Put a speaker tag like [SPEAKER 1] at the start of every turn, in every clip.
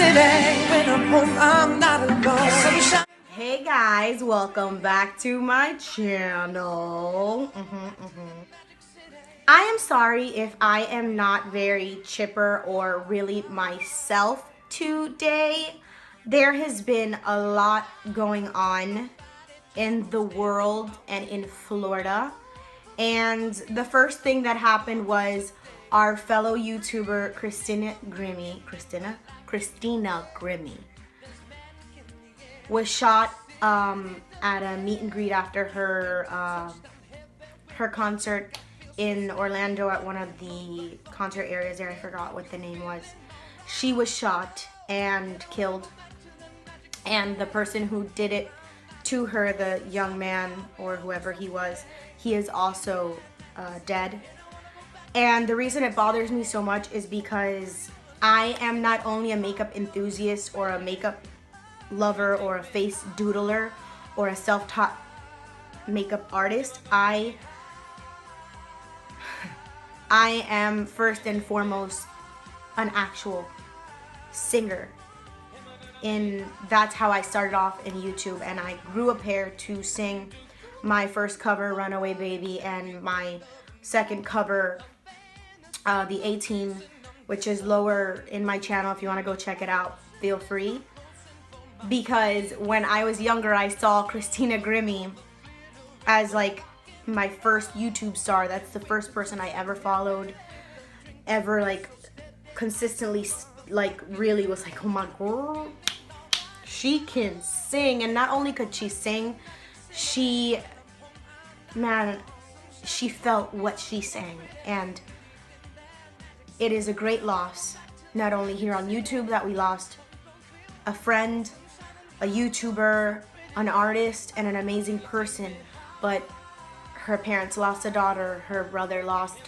[SPEAKER 1] city. When I'm home, I'm not alone. Sunshine.
[SPEAKER 2] Hey guys, welcome back to my channel. I am sorry if I am not very chipper or really myself today. There has been a lot going on in the world and in Florida. And the first thing that happened was our fellow YouTuber Christina Grimmie was shot at a meet and greet after her concert in Orlando at one of the concert areas there. I forgot what the name was. She was shot and killed, and the person who did it to her, the young man or whoever he was, he is also dead. And the reason it bothers me so much is because I am not only a makeup enthusiast or a makeup lover or a face doodler or a self-taught makeup artist. I am first and foremost an actual singer. And that's how I started off in YouTube, and I grew a pair to sing my first cover, Runaway Baby, and my second cover, the A-Team, which is lower in my channel. If you want to go check it out, feel free. Because when I was younger, I saw Christina Grimmie as like my first YouTube star. That's the first person I ever followed, ever like consistently, like really was like, oh my girl, she can sing. And not only could she sing, she felt what she sang. And it is a great loss, not only here on YouTube that we lost a friend, a YouTuber, an artist, and an amazing person, but her parents lost a daughter, her brother lost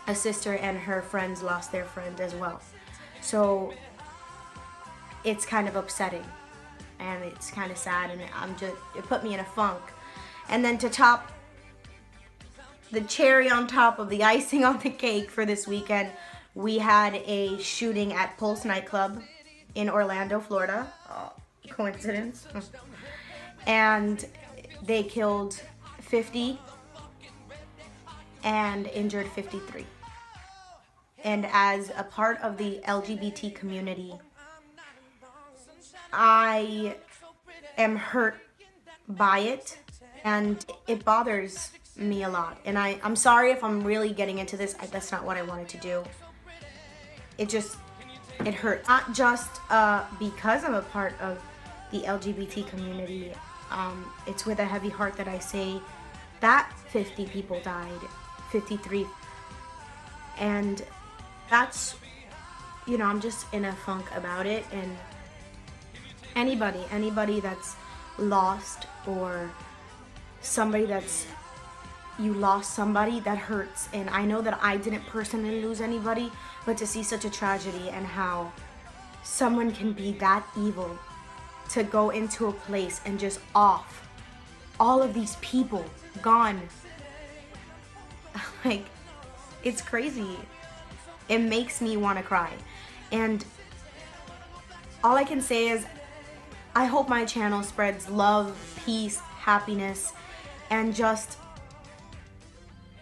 [SPEAKER 2] a sister, and her friends lost their friend as well. So it's kind of upsetting, and it's kind of sad, and it put me in a funk. And then to top the cherry on top of the icing on the cake for this weekend, we had a shooting at Pulse nightclub in Orlando, Florida. Oh, coincidence. And they killed 50 and injured 53. And as a part of the LGBT community, I am hurt by it, and it bothers me a lot. And I'm sorry if I'm really getting into this. That's not what I wanted to do. It hurts. Not just because I'm a part of the LGBT community. It's with a heavy heart that I say that 50 people died, 53. And that's, you know, I'm just in a funk about it. And anybody that's lost, or somebody that's, you lost somebody, that hurts. And I know that I didn't personally lose anybody, but to see such a tragedy and how someone can be that evil to go into a place and just off all of these people, gone. Like, it's crazy. It makes me want to cry. And all I can say is I hope my channel spreads love, peace, happiness, and just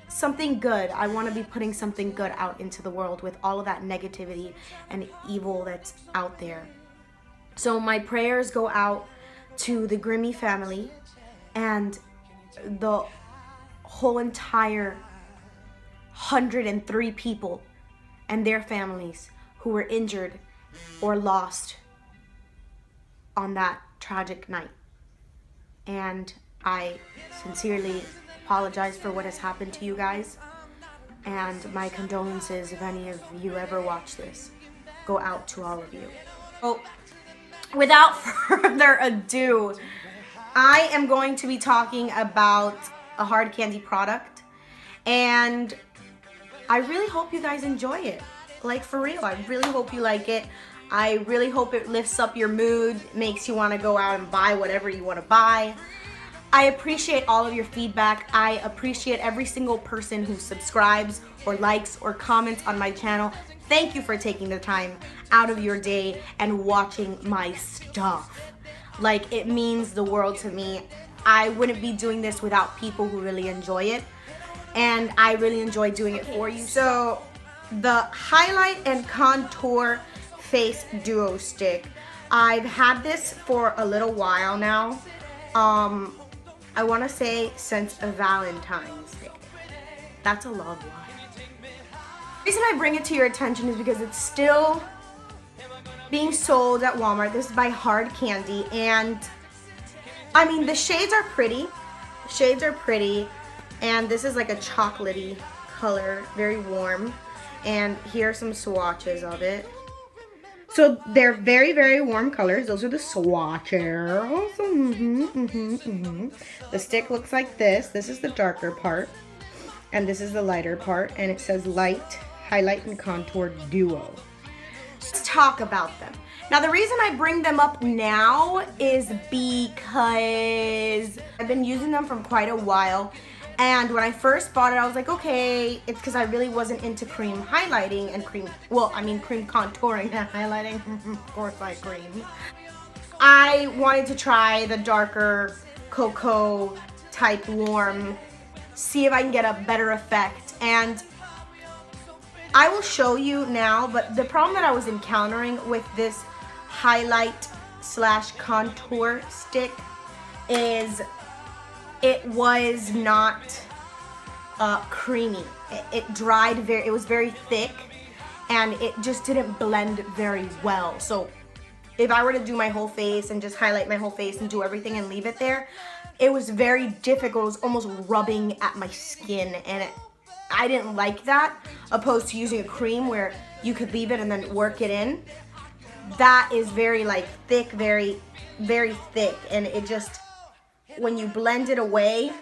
[SPEAKER 2] something good. I want to be putting something good out into the world with all of that negativity and evil that's out there. So my prayers go out to the Grimmie family and the whole entire 103 people and their families who were injured or lost on that tragic night. And I sincerely apologize for what has happened to you guys, and my condolences if any of you ever watch this go out to all of you. So without further ado, I am going to be talking about a hard candy product, and I really hope you guys enjoy it. Like, for real, I really hope you like it. I really hope it lifts up your mood, makes you want to go out and buy whatever you want to buy. I appreciate all of your feedback. I appreciate every single person who subscribes or likes or comments on my channel. Thank you for taking the time out of your day and watching my stuff. Like, it means the world to me. I wouldn't be doing this without people who really enjoy it. And I really enjoy doing it for you. So, the highlight and contour face duo stick. I've had this for a little while now. I want to say since Valentine's Day. That's a long while. The reason I bring it to your attention is because it's still being sold at Walmart. This is by Hard Candy, and I mean, the shades are pretty. The shades are pretty, and this is like a chocolatey color, very warm. And here are some swatches of it. So they're very, very warm colors. Those are the swatches. The stick looks like this. This is the darker part, and this is the lighter part, and it says light, highlight, and contour duo. Let's talk about them. Now, the reason I bring them up now is because I've been using them for quite a while. And when I first bought it, I was like, okay, it's because I really wasn't into cream highlighting and cream contouring and highlighting. Of course I cream. I wanted to try the darker cocoa type warm, see if I can get a better effect. And I will show you now, but the problem that I was encountering with this highlight slash contour stick is it was not creamy. It dried it was very thick, and it just didn't blend very well. So if I were to do my whole face and just highlight my whole face and do everything and leave it there, it was very difficult. It was almost rubbing at my skin, and I didn't like that, opposed to using a cream where you could leave it and then work it in. That is very like thick, very, very thick, and it just, when you blend it away,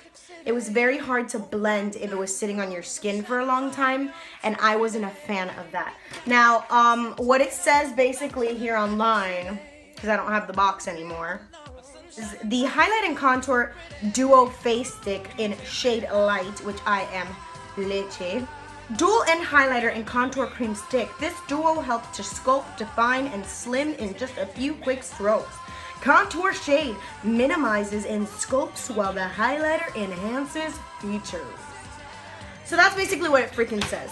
[SPEAKER 2] it was very hard to blend if it was sitting on your skin for a long time, and I wasn't a fan of that. Now, what it says basically here online, because I don't have the box anymore, is the highlight and contour duo face stick in shade light, which I am leche. Dual end highlighter and contour cream stick. This duo helps to sculpt, define, and slim in just a few quick strokes. Contour shade minimizes and sculpts while the highlighter enhances features. So that's basically what it freaking says.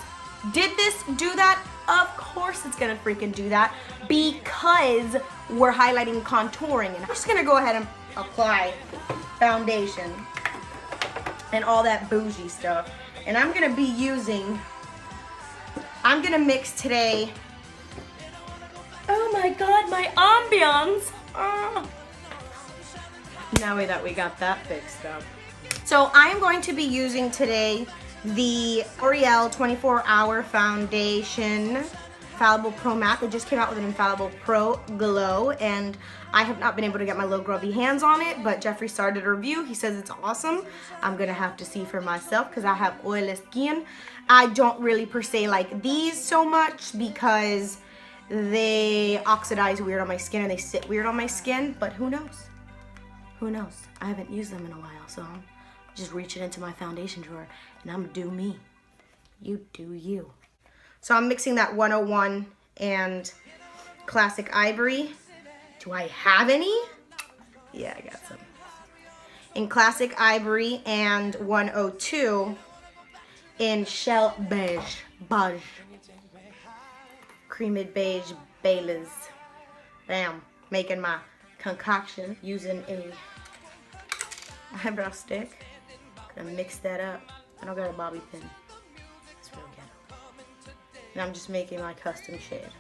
[SPEAKER 2] Did this do that? Of course it's gonna freaking do that, because we're highlighting and contouring. And I'm just gonna go ahead and apply foundation and all that bougie stuff. And I'm gonna mix today. Oh my god, my ambiance. Now that we got that fixed up. So I am going to be using today the L'Oreal 24-Hour Foundation Infallible Pro Matte. They just came out with an Infallible Pro Glow, and I have not been able to get my little grubby hands on it, but Jeffree started a review. He says it's awesome. I'm gonna have to see for myself because I have oily skin. I don't really per se like these so much because they oxidize weird on my skin and they sit weird on my skin, but who knows? Who knows? I haven't used them in a while, so I'm just reaching into my foundation drawer and I'm gonna do me. You do you. So I'm mixing that 101 and Classic Ivory. Do I have any? Yeah, I got some. In Classic Ivory and 102 in Shell Beige. Creamy beige Baileys. Bam. Making my concoction using a eyebrow stick. Gonna mix that up. I don't got a bobby pin. It's real ghetto. And I'm just making my custom shade.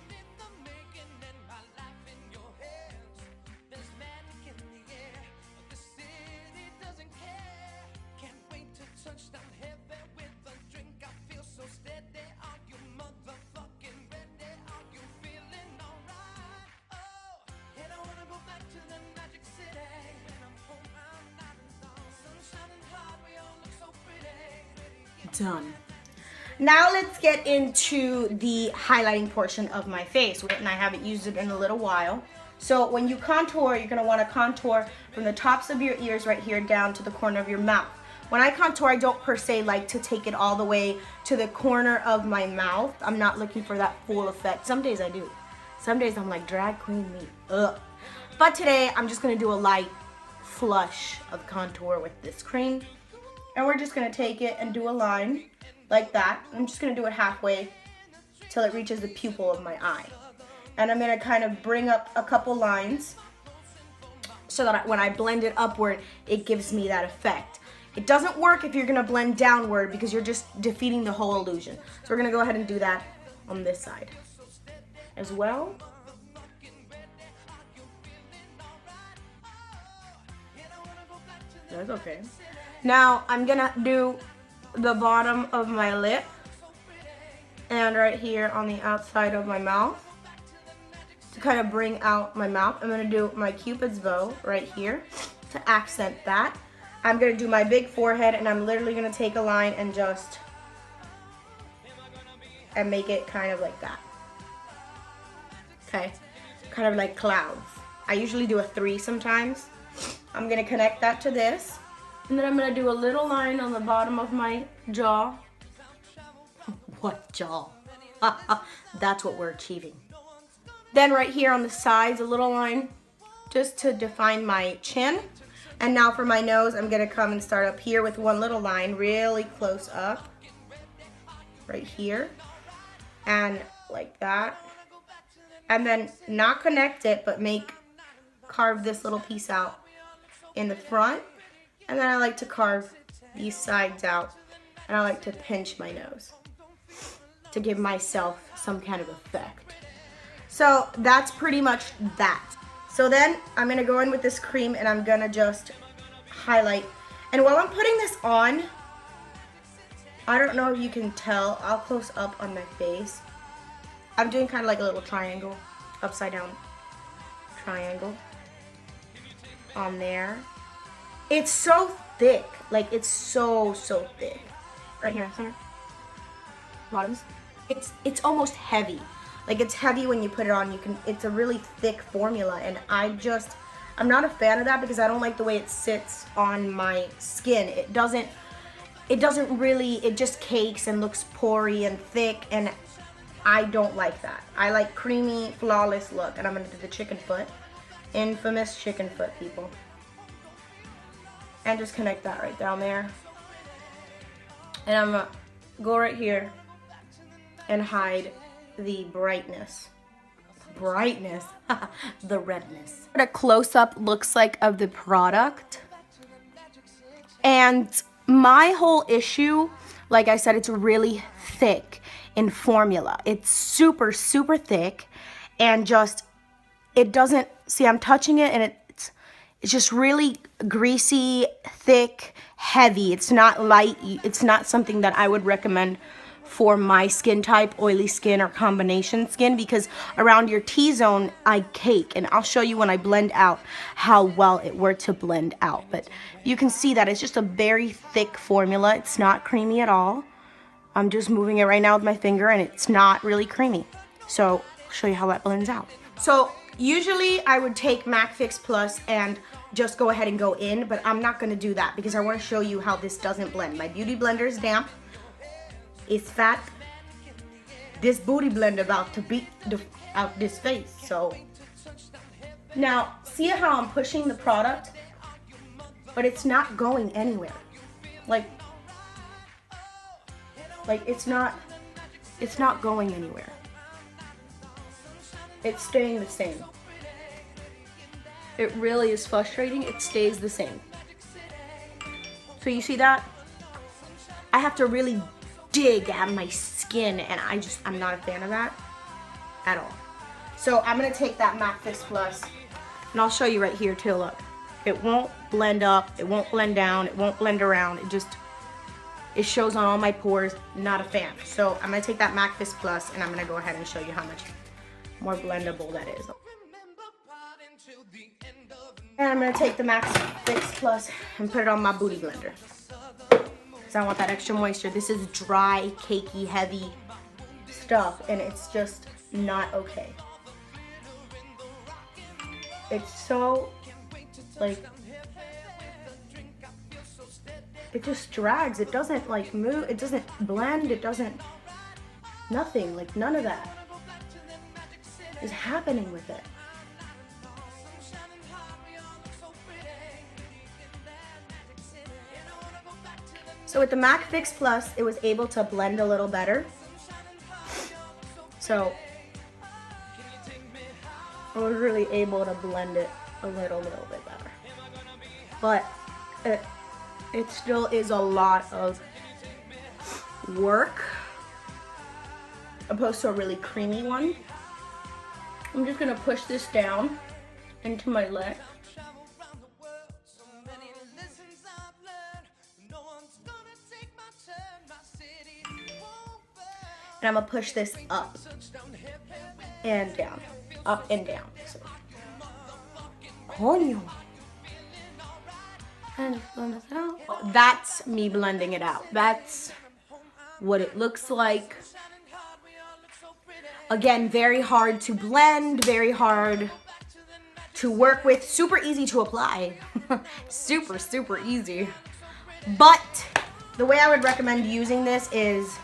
[SPEAKER 2] Done. Now let's get into the highlighting portion of my face, and I haven't used it in a little while, So when you contour, you're gonna wanna contour from the tops of your ears right here down to the corner of your mouth. When I contour, I don't per se like to take it all the way to the corner of my mouth. I'm not looking for that full effect. Some days I do. Some days I'm like, drag queen me, ugh. But today, I'm just gonna do a light flush of contour with this cream. And we're just gonna take it and do a line like that. I'm just gonna do it halfway till it reaches the pupil of my eye. And I'm gonna kind of bring up a couple lines so that when I blend it upward, it gives me that effect. It doesn't work if you're gonna blend downward because you're just defeating the whole illusion. So we're gonna go ahead and do that on this side as well. That's okay. Now I'm gonna do the bottom of my lip and right here on the outside of my mouth to kind of bring out my mouth. I'm gonna do my Cupid's bow right here to accent that. I'm gonna do my big forehead and I'm literally gonna take a line and just make it kind of like that. Okay, kind of like clouds. I usually do a 3 sometimes. I'm gonna connect that to this. And then I'm gonna do a little line on the bottom of my jaw. What jaw? That's what we're achieving. Then right here on the sides, a little line just to define my chin. And now for my nose, I'm gonna come and start up here with one little line really close up. Right here. And like that. And then not connect it, but carve this little piece out in the front. And then I like to carve these sides out. And I like to pinch my nose to give myself some kind of effect. So that's pretty much that. So then I'm gonna go in with this cream and I'm gonna just highlight. And while I'm putting this on, I don't know if you can tell, I'll close up on my face. I'm doing kind of like a little triangle, upside down triangle on there. It's so thick, like it's so thick. Right here, center, bottoms. It's almost heavy. Like it's heavy when you put it on. It's a really thick formula, and I'm not a fan of that because I don't like the way it sits on my skin. It doesn't really, it just cakes and looks pory and thick, and I don't like that. I like creamy, flawless look, and I'm gonna do the chicken foot, infamous chicken foot, people. And just connect that right down there. And I'm gonna go right here and hide the brightness. Brightness, the redness. What a close-up looks like of the product. And my whole issue, like I said, it's really thick in formula. It's super thick, and just, it doesn't, see, I'm touching it and it's just really greasy, thick, heavy. It's not light. It's not something that I would recommend for my skin type, oily skin or combination skin, because around your T-zone, I cake. And I'll show you when I blend out how well it were to blend out. But you can see that it's just a very thick formula. It's not creamy at all. I'm just moving it right now with my finger and it's not really creamy. So I'll show you how that blends out. So usually I would take MAC Fix Plus and just go ahead and go in, but I'm not gonna do that because I wanna show you how this doesn't blend. My beauty blender is damp, it's fat. This booty blender about to beat out this face, so. Now, see how I'm pushing the product, but it's not going anywhere. Like it's not going anywhere. It's staying the same. It really is frustrating. It stays the same. So you see that? I have to really dig at my skin, and I'm not a fan of that at all. So I'm gonna take that MAC Fix Plus, and I'll show you right here too, look. It won't blend up, it won't blend down, it won't blend around, it shows on all my pores, not a fan. So I'm gonna take that MAC Fix Plus and I'm gonna go ahead and show you how much more blendable that is. And I'm gonna take the MAC Fix Plus and put it on my booty blender. Because I want that extra moisture. This is dry, cakey, heavy stuff and it's just not okay. It's so, like, it just drags. It doesn't, like, move. It doesn't blend. It doesn't, nothing. Like, none of that is happening with it. So with the MAC Fix Plus, it was able to blend a little better. So I was really able to blend it a little bit better. But it still is a lot of work opposed to a really creamy one. I'm just gonna push this down into my lip. And I'm gonna push this up and down, up and down. So, coño. And blend this out. That's me blending it out. That's what it looks like. Again, very hard to blend, very hard to work with, super easy to apply. super, super easy. But the way I would recommend using this is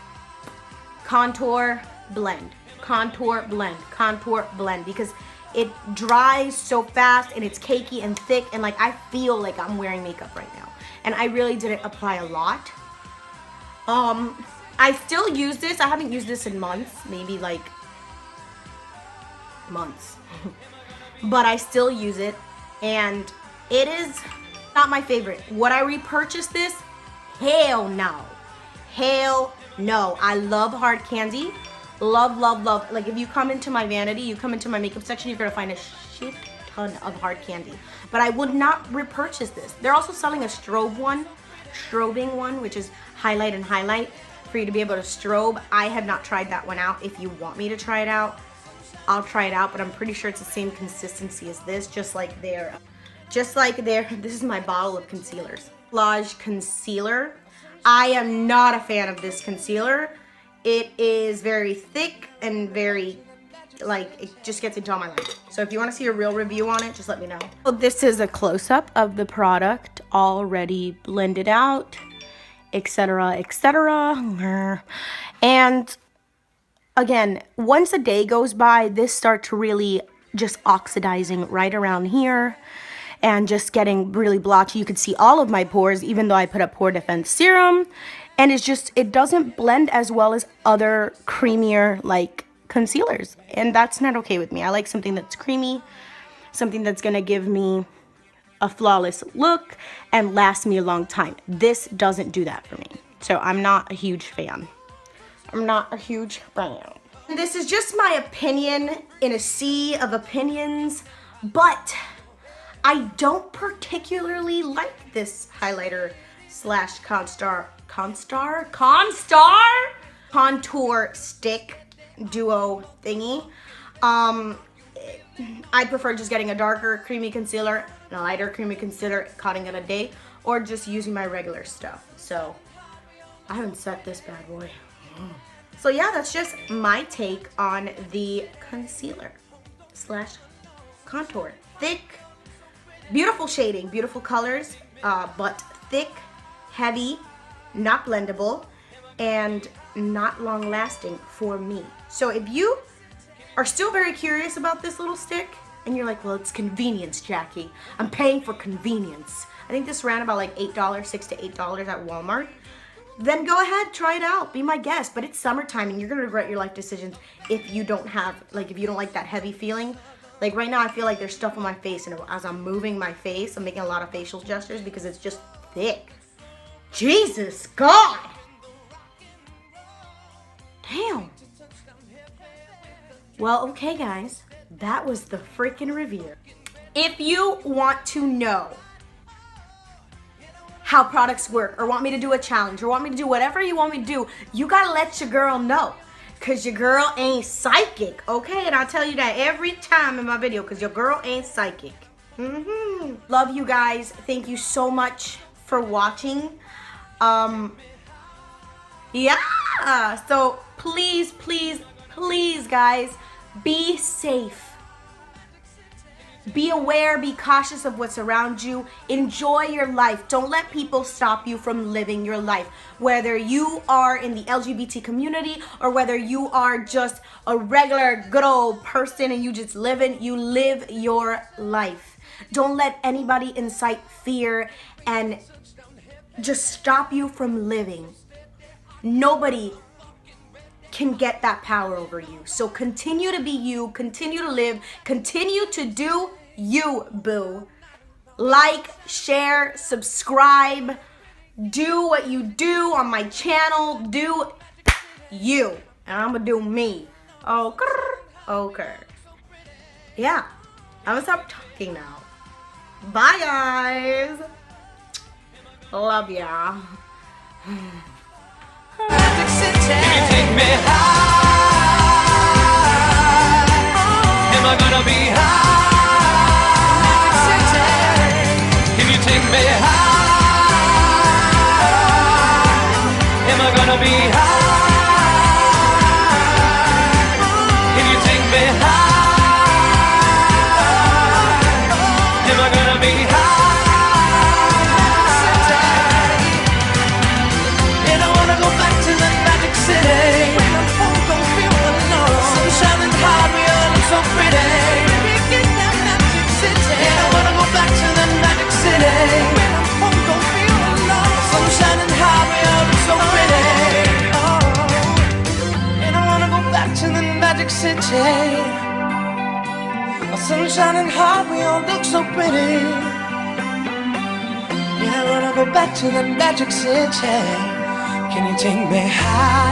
[SPEAKER 2] contour, blend, contour, blend, contour, blend, because it dries so fast and it's cakey and thick, and like I feel like I'm wearing makeup right now. And I really didn't apply a lot. I still use this. I haven't used this in months, maybe like months. But I still use it, and it is not my favorite. Would I repurchase this? Hell no. Hell no. I love hard candy. Love, love, love. Like if you come into my vanity, you come into my makeup section, you're gonna find a shit ton of hard candy. But I would not repurchase this. They're also selling a strobing one, which is highlight and highlight for you to be able to strobe. I have not tried that one out. If you want me to try it out, I'll try it out, but I'm pretty sure it's the same consistency as this, just like their, this is my bottle of concealers. Lash concealer. I am not a fan of this concealer. It is very thick and very, like, it just gets into all my life. So if you want to see a real review on it, just let me know. So this is a close-up of the product, already blended out, etc., etc. And again, once a day goes by, this starts really just oxidizing right around here and just getting really blotchy. You can see all of my pores, even though I put a pore defense serum. And it's just, it doesn't blend as well as other creamier like concealers. And that's not okay with me. I like something that's creamy, something that's gonna give me a flawless look and last me a long time. This doesn't do that for me. So I'm not a huge fan. I'm not a huge fan. This is just my opinion in a sea of opinions, but I don't particularly like this highlighter slash contour stick duo thingy. I prefer just getting a darker creamy concealer and a lighter creamy concealer, cutting it a day, or just using my regular stuff. So I haven't set this bad boy. So yeah, that's just my take on the concealer slash contour. Thick, beautiful shading, beautiful colors, but thick, heavy, not blendable, and not long lasting for me. So if you are still very curious about this little stick and you're like, well, it's convenience, Jackie. I'm paying for convenience. I think this ran about like $8, $6 to $8 at Walmart. Then go ahead, try it out, be my guest. But it's summertime and you're gonna regret your life decisions if you don't have, like, if you don't like that heavy feeling. Like right now I feel like there's stuff on my face, and as I'm moving my face, I'm making a lot of facial gestures because it's just thick. Jesus God! Damn. Well, okay guys, that was the freaking review. If you want to know how products work, or want me to do a challenge, or want me to do whatever you want me to do, you gotta let your girl know. Cause your girl ain't psychic, okay? And I'll tell you that every time in my video, cause your girl ain't psychic. Love you guys. Thank you so much for watching. Yeah, so please, please, please guys, be safe. Be aware, be cautious of what's around you. Enjoy your life. Don't let people stop you from living your life. Whether you are in the LGBT community or whether you are just a regular good old person and you just you live your life. Don't let anybody incite fear and just stop you from living. Nobody can get that power over you. So continue to be you, continue to live, continue to do you, boo. Like, share, subscribe, do what you do on my channel, do you, and I'm gonna do me. Okay. Yeah, I'm gonna stop talking now. Bye, guys. Love ya.
[SPEAKER 1] Magic City.
[SPEAKER 3] Can you take me high? Am I gonna be high?
[SPEAKER 1] Magic City.
[SPEAKER 3] Can you take me high? Am I gonna be high? Can you take me high? Am I gonna be high?
[SPEAKER 1] And I wanna go back to the Magic City. When I'm home, don't feel alone. Sunshine and hot, we all look so pretty. Baby, get that Magic City. And I wanna go back to the Magic City. When I'm home, don't feel alone. Sunshine and hot, we all look so pretty. Oh, and I wanna go back to the Magic City. Oh, sunshine and hot, we all look so pretty. Yeah, I wanna go back to the Magic City. Can you take me high?